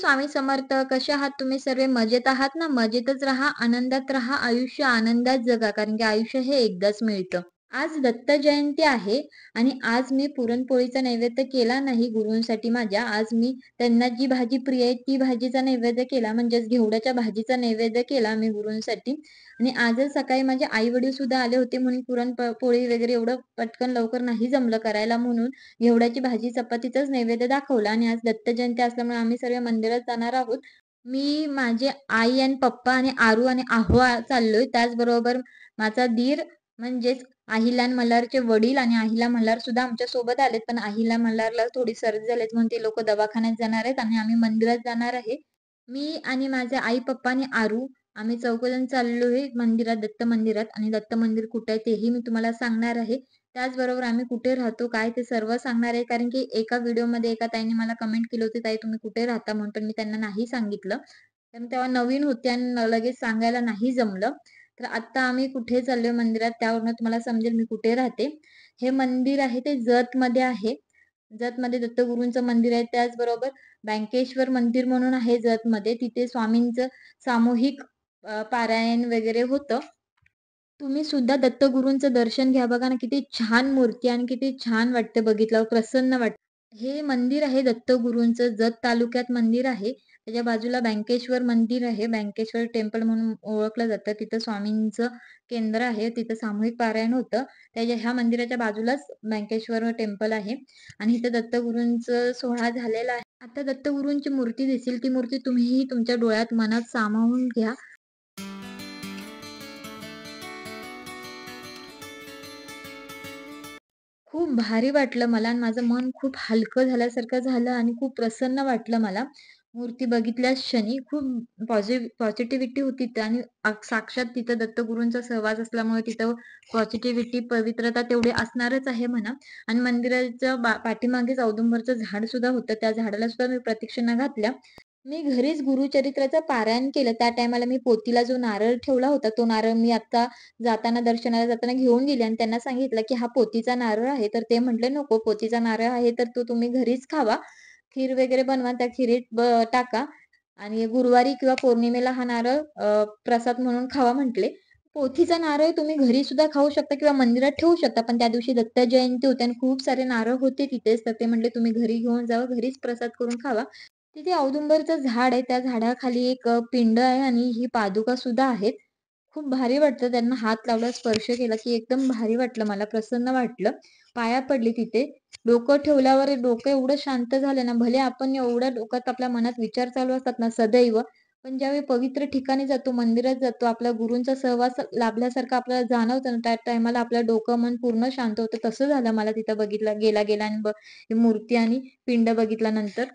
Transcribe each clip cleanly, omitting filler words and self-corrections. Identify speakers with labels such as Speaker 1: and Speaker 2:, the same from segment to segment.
Speaker 1: स्वामी समर्थ. कसे आहात तुम्ही सर्व? मजेत आहात ना? मजेतच राहा, आनंदात राहा, आयुष्य आनंदात जगा. कारण की आयुष्य हे एकदाच मिळतं. आज दत्त जयंती आहे आणि आज मी पुरणपोळीचा नैवेद्य केला नाही गुरूंसाठी माझ्या. आज मी त्यांना जी भाजी प्रिय आहे ती भाजीचा नैवेद्य केला, म्हणजेच घेवड्याच्या भाजीचा नैवेद्य केला मी गुरूंसाठी. आणि आजच सकाळी माझे आई-वडील सुद्धा आले होते, म्हणून पोळी वगैरे एवढं पटकन लवकर नाही जमलं करायला, म्हणून घेवड्याची भाजी चपातीचाच नैवेद्य दाखवला. आणि आज दत्त जयंती असल्यामुळे आम्ही सर्व मंदिरात जाणार आहोत. मी, माझे आई आणि पप्पा आणि आरू आणि आहोa चाललोय. त्याचबरोबर माझा दीर म्हणजेच अहिल्या मल्हारचे वडील आणि अहिल्या मल्हार सुद्धा आमच्या सोबत आलेत. पण अहिल्या मल्हारला थोडी सर्दी झाली म्हणून ते लोक दवाखान्यात जाणार आहेत आणि आम्ही मंदिरात जाणार आहे. मी आणि माझे आई, पप्पा आणि आरू आम्ही चौघजण चाललोय मंदिरात, दत्त मंदिरात. आणि दत्त मंदिर कुठे आहे तेही मी तुम्हाला सांगणार आहे. त्याचबरोबर आम्ही कुठे राहतो, काय ते सर्व सांगणार आहे. कारण की एका व्हिडिओमध्ये एका ताईने मला कमेंट केली होती, "ताई तुम्ही कुठे राहता?" म्हणून. पण मी त्यांना नाही सांगितलं. कारण तेव्हा नवीन होते आणि लगेच सांगायला नाही जमलं. तर आत्ता आम्ही कुठे चाललोय मंदिरात त्यावरून तुम्हाला समजेल मी कुठे राहते. हे मंदिर आहे ते जतमध्ये आहे. जतमध्ये दत्तगुरूंचं मंदिर आहे. त्याचबरोबर बँकेश्वर मंदिर म्हणून आहे जतमध्ये. तिथे स्वामींचं सामूहिक पारायण वगैरे होतं. तुम्ही सुद्धा दत्तगुरूंचं दर्शन घ्या. बघा ना, किती छान मूर्ती आणि किती छान वाटतं बघितल्यावर, प्रसन्न वाटतं. हे मंदिर आहे दत्तगुरूंचं, जत तालुक्यात मंदिर आहे. त्याच्या बाजूला बँकेश्वर मंदिर आहे. बँकेश्वर टेम्पल म्हणून ओळखलं जातं. तिथं स्वामींचं केंद्र आहे. तिथं सामूहिक पारायण होतं. ह्या मंदिराच्या बाजूलाच बँकेश्वर टेम्पल आहे आणि इथं दत्तगुरूंचं सोहळा झालेला आहे. आता दत्तगुरूंची मूर्ती दिसेल, ती मूर्ती तुम्हीही तुमच्या डोळ्यात, मनात सामावून घ्या. खूप भारी वाटलं मला आणि माझं मन खूप हलकं झाल्यासारखं झालं आणि खूप प्रसन्न वाटलं मला. मूर्ती बघितल्याच क्षणी खूप पॉझिटिव्हिटी होती तिथं. आणि साक्षात तिथं दत्तगुरूंचा सहवास असल्यामुळे तिथं पॉझिटिव्हिटी, पवित्रता तेवढी असणारच आहे म्हणा. आणि मंदिराच्या पाठीमागेच औदुंबरचं झाड सुद्धा होतं. त्या झाडाला सुद्धा मी प्रदक्षिणा घातल्या. मी घरीच गुरुचरित्राचं पारायण केलं. त्या टायमाला मी पोतीला जो नारळ ठेवला होता, तो नारळ मी आता दर्शनाला जाताना घेऊन गेले आणि त्यांना सांगितलं, की हा पोतीचा नारळ आहे. तर ते म्हटले, "नको, पोतीचा नारळ आहे तर तो तुम्ही घरीच खावा. खीर वगैरे बनवा, त्या खिरीत टाका आणि गुरुवारी किंवा पौर्णिमेला हा नारळ प्रसाद म्हणून खावा" म्हटले. पोथीचा नारळ तुम्ही घरी सुद्धा खाऊ शकता किंवा मंदिरात ठेवू शकता. पण त्या दिवशी दत्त जयंती होती आणि खूप सारे नारळ होते तिथेच. तर ते म्हटले, "तुम्ही घरी घेऊन जावा, घरीच प्रसाद करून खावा." तिथे औदुंबरचं झाड आहे. त्या झाडाखाली एक पिंड आहे आणि ही पादुका सुद्धा आहेत. खूप भारी वाटतं त्यांना हात लावला, स्पर्श केला, की एकदम भारी वाटलं मला, प्रसन्न वाटलं. पाया पडले तिथे. डोकं ठेवल्यावर डोकं एवढं शांत झालं ना, भले आपण एवढ्या डोक्यात आपल्या मनात विचार चालू असतात ना सदैव, पण ज्यावेळी पवित्र ठिकाणी जातो, मंदिरात जातो, आपल्या गुरूंचा सहवास लाभल्यासारखं आपल्याला जाणवतं ना, त्या टायमाला आपलं डोकं, मन पूर्ण शांत होतं. तसं झालं मला तिथं बघितलं गेला आणि ही मूर्ती आणि पिंड बघितल्यानंतर.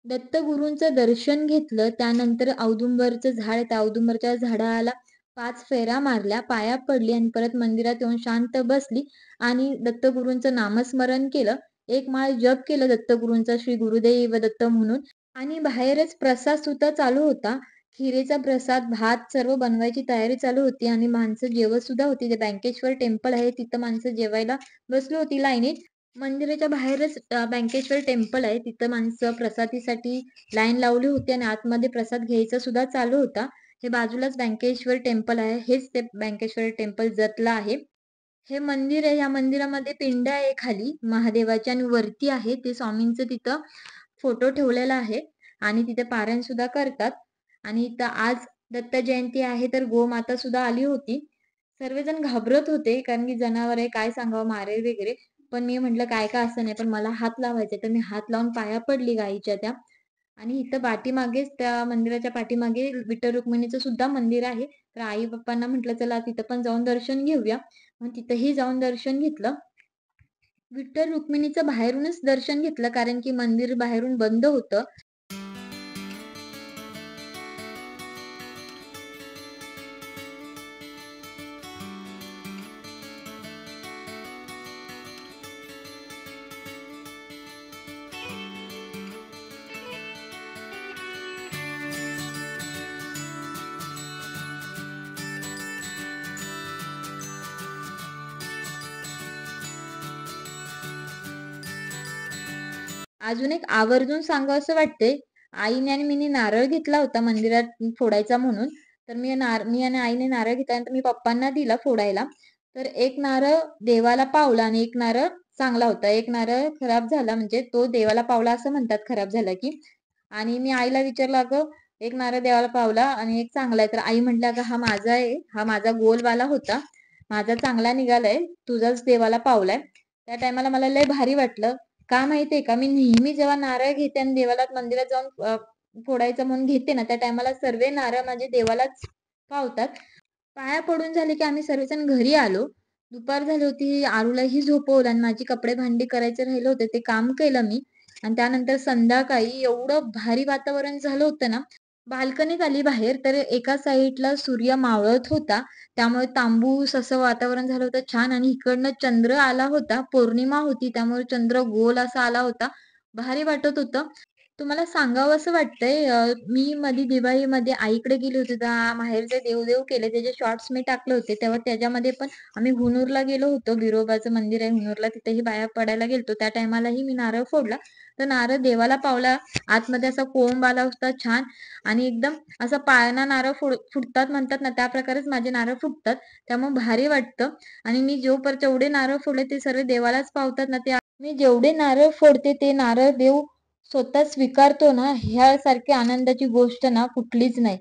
Speaker 1: दत्तगुरूंचं दर्शन घेतलं. त्यानंतर औदुंबरचं झाड आहे, त्या औदुंबरच्या झाडाला 5 फेऱ्या मारल्या, पाया पडली आणि परत मंदिरात येऊन शांत बसली आणि दत्तगुरूंचं नामस्मरण केलं. एक माळ जप केलं दत्तगुरूंचा, श्री गुरुदेव दत्त म्हणून. आणि बाहेरच प्रसाद सुद्धा चालू होता. खिरेचा प्रसाद, भात सर्व बनवायची तयारी चालू होती आणि माणसं जेवत सुद्धा होती. ते बँकेश्वर टेम्पल आहे, तिथं माणसं जेवायला बसली होती लाईनीत. मंदिराच्या बाहेरच बँकेश्वर टेम्पल आहे. तिथं माणसं प्रसादीसाठी लाईन लावली होती आणि आतमध्ये प्रसाद घ्यायचा सुद्धा चालू होता. हे बाजूलाच बँकेश्वर टेम्पल आहे. हेच ते बँकेश्वर टेम्पल जतला आहे. हे मंदिर आहे. या मंदिरामध्ये पिंड आहे खाली महादेवाची आणि वरती आहे ते स्वामींचं तिथं फोटो ठेवलेला आहे आणि तिथे पारायण सुद्धा करतात. आणि इथं आज दत्त जयंती आहे तर गोमाता सुद्धा आली होती. सर्वजण घाबरत होते कारण की जनावर आहे, काय सांगावं, मारेल वगैरे. पण मी म्हटलं काय का असं नाही, पण मला हात लावायचा तर मी हात लावून पाया पडली गाईच्या त्या. आणि इथं पाठीमागेच, त्या मंदिराच्या पाठीमागे विठ्ठल रुक्मिणीचं सुद्धा मंदिर आहे. तर आई पप्पांना म्हटलं चला तिथं पण जाऊन दर्शन घेऊया. मग तिथंही जाऊन दर्शन घेतलं. विठ्ठल रुक्मिणीचं बाहेरूनच दर्शन घेतलं कारण की मंदिर बाहेरून बंद होतं. अजून एक आवर्जून सांगावसं वाटतंय, आईने आणि मीनी नारळ घेतला होता मंदिरात फोडायचा म्हणून. तर मी आणि आईने नारळ घेतल्यानंतर मी पप्पांना दिला फोडायला. तर एक नारळ देवाला पावला आणि एक नारळ चांगला होता. एक नारळ खराब झाला म्हणजे तो देवाला पावला असं म्हणतात खराब झाला की. आणि मी आईला विचारलं, "अगं, एक नारळ देवाला पावला आणि एक चांगला आहे." तर आई म्हटली, "अगं, हा माझा आहे. हा माझा गोलवाला होता. माझा चांगला निघालाय. तुझाच देवाला पावलाय." त्या टाईमाला मला लय भारी वाटलं. का माहितीये का? मी नेहमी जेव्हा नारळ घेते आणि देवाला मंदिरात जाऊन फोडायचं म्हणून घेते ना, त्या टाईमाला सर्व नारळ माझे देवालाच पावतात. पाया पडून झाले की आम्ही सर्वजण घरी आलो. दुपार झाली होती. आरूलाही झोपवलं आणि माझी कपडे भांडी करायचे राहिले होते, ते काम केलं मी. आणि त्यानंतर संध्याकाळी एवढं भारी वातावरण झालं होतं ना, बाल्कनीत आली बाहेर, तर एका साईडला सूर्य मावळत होता. त्यामुळे तांबूस असं वातावरण झालं होतं छान आणि इकडनं चंद्र आला होता. पौर्णिमा होती, त्यामुळे चंद्र गोल असा आला होता. भारी वाटत होतं. तुम्हाला सांगावसं वाटतंय मी मधी दिवाळीमध्ये आईकडे गेली होती, तर माहेरचे देव-देव केले. त्याचे शॉर्ट्स मी टाकले होते. तेव्हा त्याच्यामध्ये पण आम्ही हुनूरला गेलो होतो. बिरोबाचं मंदिर आहे हुनूरला, तिथेही पाया पडायला गेलतो. त्या टाईमालाही मी नारळ फोडला. तर नारळ देवाला पावला. आतमध्ये असा कोंब आला होता छान आणि एकदम असा पाळणा नारळ फुटतात म्हणतात ना, त्या प्रकारेच माझे नारळ फुटतात. त्यामुळे भारी वाटतं आणि मी जेवढे नारळ फोडले ते सर्व देवालाच पावतात ना, ते मी जेवढे नारळ फोडते ते नारळ देव स्वतः स्वीकारतो ना, ह्यासारखी आनंदाची गोष्ट ना कुठलीच नाही.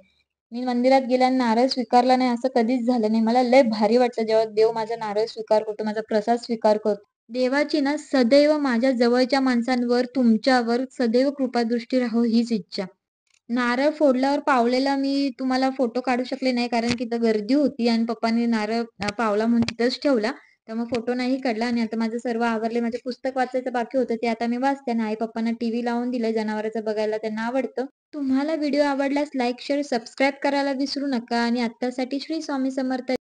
Speaker 1: मी मंदिरात गेल्याने नारळ स्वीकारला नाही असं कधीच झालं नाही. मला लय भारी वाटतं जेव्हा देव माझा नारळ स्वीकार करतो, माझा प्रसाद स्वीकार करतो. देवाची ना सदैव माझ्या जवळच्या माणसांवर, तुमच्यावर सदैव कृपादृष्टी राहो हीच इच्छा. नारळ फोडल्यावर पावलेला मी तुम्हाला फोटो काढू शकले नाही, कारण की तिथं गर्दी होती आणि पप्पांनी नारळ पावला म्हणून तिथंच ठेवला. त्यामुळे फोटो नाही काढला आणि आता माझं सर्व आवरले. माझे पुस्तक वाचायचं बाकी होतं, ते आता मी वाचते आणि आई-पप्पांना टीव्ही लावून दिलंय. जनावराचं बघायला त्यांना आवडतं. तुम्हाला व्हिडिओ आवडल्यास लाईक, शेअर, सबस्क्राईब करायला विसरू नका आणि आत्तासाठी श्री स्वामी समर्थ.